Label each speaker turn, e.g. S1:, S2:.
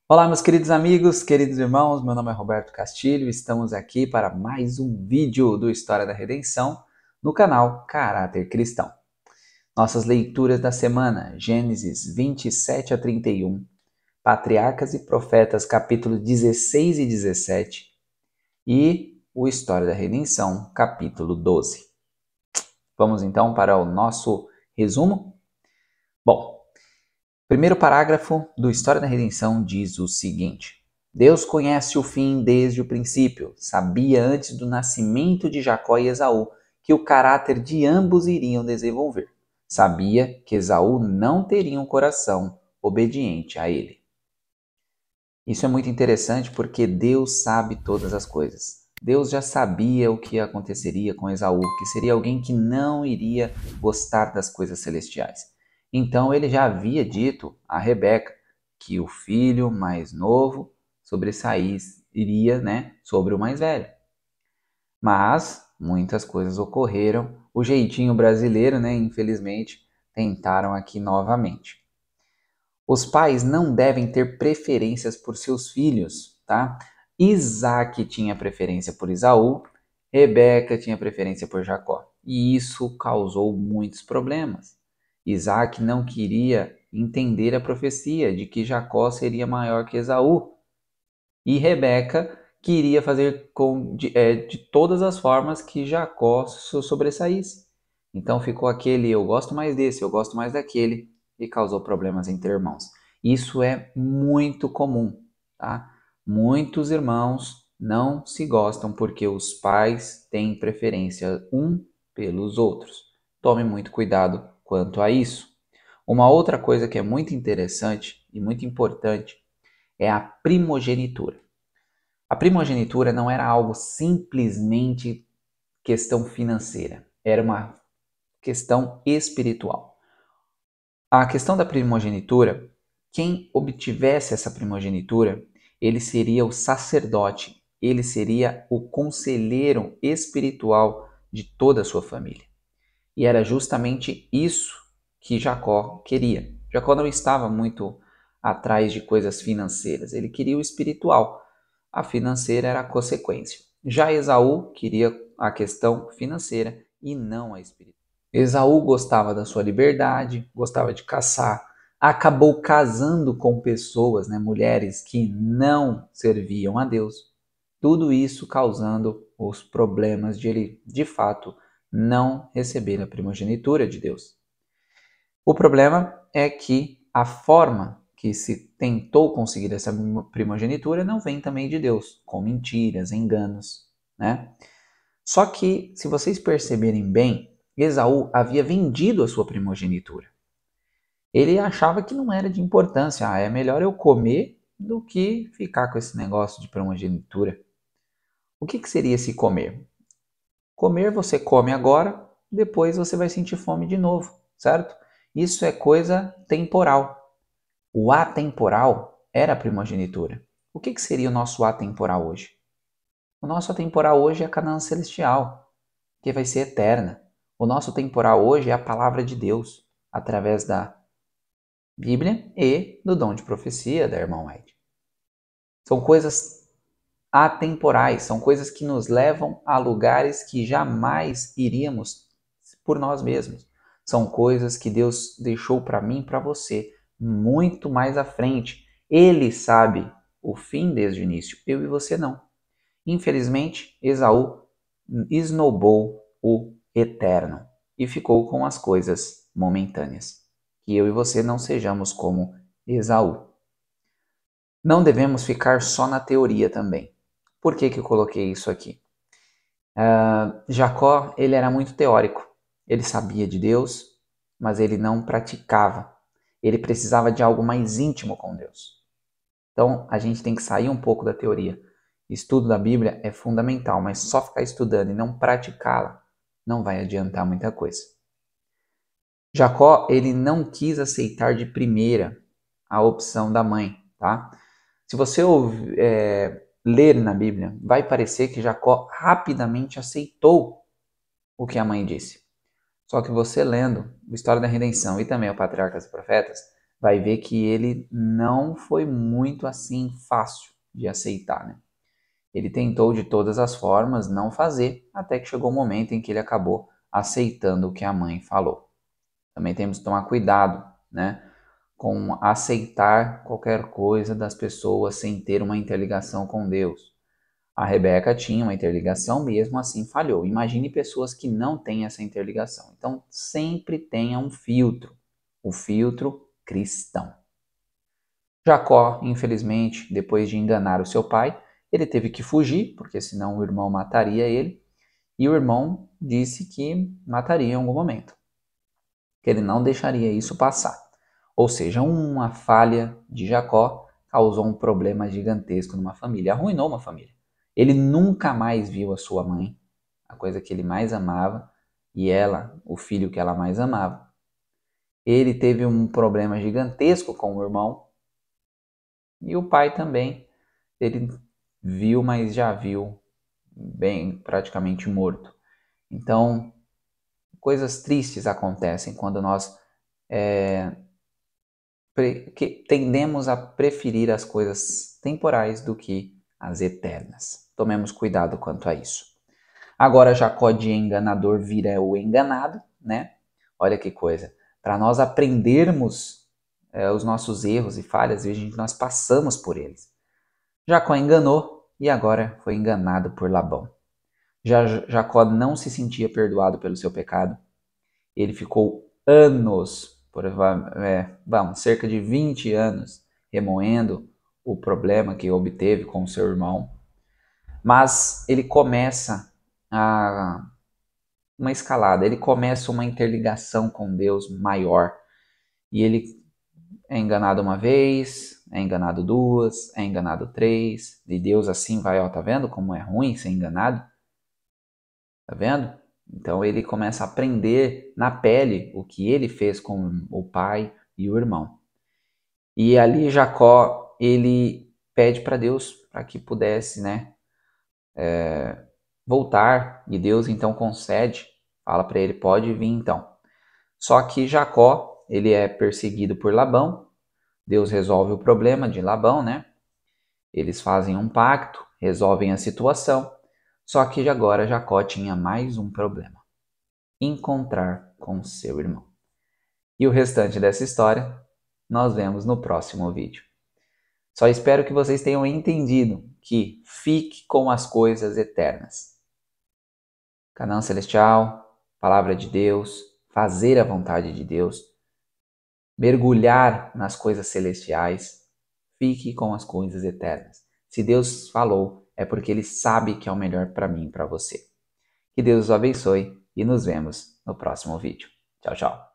S1: Olá, meus queridos amigos, queridos irmãos, meu nome é Roberto Castilho, estamos aqui para mais um vídeo do História da Redenção no canal Caráter Cristão. Nossas leituras da semana, Gênesis 27 a 31, Patriarcas e Profetas, capítulos 16 e 17 e o História da Redenção, capítulo 12. Vamos então para o nosso resumo? Bom, primeiro parágrafo do História da Redenção diz o seguinte: Deus conhece o fim desde o princípio, sabia antes do nascimento de Jacó e Esaú que o caráter de ambos iriam desenvolver. Sabia que Esaú não teria um coração obediente a ele. Isso é muito interessante porque Deus sabe todas as coisas. Deus já sabia o que aconteceria com Esaú, que seria alguém que não iria gostar das coisas celestiais. Então ele já havia dito a Rebeca que o filho mais novo sobressairia, sobre o mais velho. Mas muitas coisas ocorreram. O jeitinho brasileiro, infelizmente, tentaram aqui novamente. Os pais não devem ter preferências por seus filhos, tá? Isaac tinha preferência por Esaú, Rebeca tinha preferência por Jacó. E isso causou muitos problemas. Isaac não queria entender a profecia de que Jacó seria maior que Esaú. E Rebeca queria fazer de todas as formas que Jacó sobressaísse. Então ficou aquele eu gosto mais desse, eu gosto mais daquele, e causou problemas entre irmãos. Isso é muito comum, tá? Muitos irmãos não se gostam porque os pais têm preferência um pelos outros. Tome muito cuidado quanto a isso. Uma outra coisa que é muito interessante e muito importante é a primogenitura. A primogenitura não era algo simplesmente questão financeira, era uma questão espiritual. A questão da primogenitura, quem obtivesse essa primogenitura, ele seria o sacerdote, ele seria o conselheiro espiritual de toda a sua família. E era justamente isso que Jacó queria. Jacó não estava muito atrás de coisas financeiras, ele queria o espiritual. A financeira era a consequência. Já Esaú queria a questão financeira e não a espiritual. Esaú gostava da sua liberdade, gostava de caçar, acabou casando com pessoas, mulheres que não serviam a Deus. Tudo isso causando os problemas de ele, de fato, não receber a primogenitura de Deus. O problema é que a forma que se tentou conseguir essa primogenitura não vem também de Deus, com mentiras, enganos, Só que, se vocês perceberem bem, Esaú havia vendido a sua primogenitura. Ele achava que não era de importância, é melhor eu comer do que ficar com esse negócio de primogenitura. O que seria esse comer? Comer você come agora, depois você vai sentir fome de novo, certo? Isso é coisa temporal. O atemporal era a primogenitura. O que seria o nosso atemporal hoje? O nosso atemporal hoje é a Canaã celestial, que vai ser eterna. O nosso temporal hoje é a palavra de Deus, através da Bíblia e do dom de profecia da irmã White. São coisas atemporais, são coisas que nos levam a lugares que jamais iríamos por nós mesmos. São coisas que Deus deixou para mim e para você muito mais à frente. Ele sabe o fim desde o início, eu e você não. Infelizmente, Esaú esnobou o eterno e ficou com as coisas momentâneas. Que eu e você não sejamos como Esaú. Não devemos ficar só na teoria também. Por que eu coloquei isso aqui? Jacó, ele era muito teórico. Ele sabia de Deus, mas ele não praticava. Ele precisava de algo mais íntimo com Deus. Então, a gente tem que sair um pouco da teoria. Estudo da Bíblia é fundamental, mas só ficar estudando e não praticá-la não vai adiantar muita coisa. Jacó, ele não quis aceitar de primeira a opção da mãe, tá? Se você ler na Bíblia, vai parecer que Jacó rapidamente aceitou o que a mãe disse. Só que você lendo a História da Redenção e também o Patriarcas e Profetas, vai ver que ele não foi muito assim fácil de aceitar, né? Ele tentou de todas as formas não fazer, até que chegou o momento em que ele acabou aceitando o que a mãe falou. Também temos que tomar cuidado, né, com aceitar qualquer coisa das pessoas sem ter uma interligação com Deus. A Rebeca tinha uma interligação, mesmo assim falhou. Imagine pessoas que não têm essa interligação. Então, sempre tenha um filtro, o filtro cristão. Jacó, infelizmente, depois de enganar o seu pai, ele teve que fugir, porque senão o irmão mataria ele, e o irmão disse que mataria em algum momento, que ele não deixaria isso passar. Ou seja, uma falha de Jacó causou um problema gigantesco numa família, arruinou uma família. Ele nunca mais viu a sua mãe, a coisa que ele mais amava, e ela, o filho que ela mais amava. Ele teve um problema gigantesco com o irmão, e o pai também, ele viu, mas já viu bem praticamente morto. Então, coisas tristes acontecem quando nós tendemos a preferir as coisas temporais do que as eternas. Tomemos cuidado quanto a isso. Agora Jacó de enganador vira o enganado, né? Olha que coisa. Para nós aprendermos os nossos erros e falhas, às vezes nós passamos por eles. Jacó enganou e agora foi enganado por Labão. Jacó não se sentia perdoado pelo seu pecado. Ele ficou anos, cerca de 20 anos, remoendo o problema que obteve com seu irmão. Mas ele começa uma escalada, ele começa uma interligação com Deus maior. E ele é enganado uma vez, é enganado duas, é enganado três, e Deus assim vai, ó, tá vendo como é ruim ser enganado? Tá vendo? Então ele começa a aprender na pele o que ele fez com o pai e o irmão. E ali Jacó, ele pede para Deus para que pudesse, né, voltar, e Deus então concede, fala para ele, pode vir então. Só que Jacó, ele é perseguido por Labão, Deus resolve o problema de Labão, né? Eles fazem um pacto, resolvem a situação, só que agora Jacó tinha mais um problema: encontrar com seu irmão. E o restante dessa história nós vemos no próximo vídeo. Só espero que vocês tenham entendido que fique com as coisas eternas. Canaã Celestial, Palavra de Deus, fazer a vontade de Deus, mergulhar nas coisas celestiais, fique com as coisas eternas. Se Deus falou, é porque Ele sabe que é o melhor para mim e para você. Que Deus os abençoe e nos vemos no próximo vídeo. Tchau, tchau.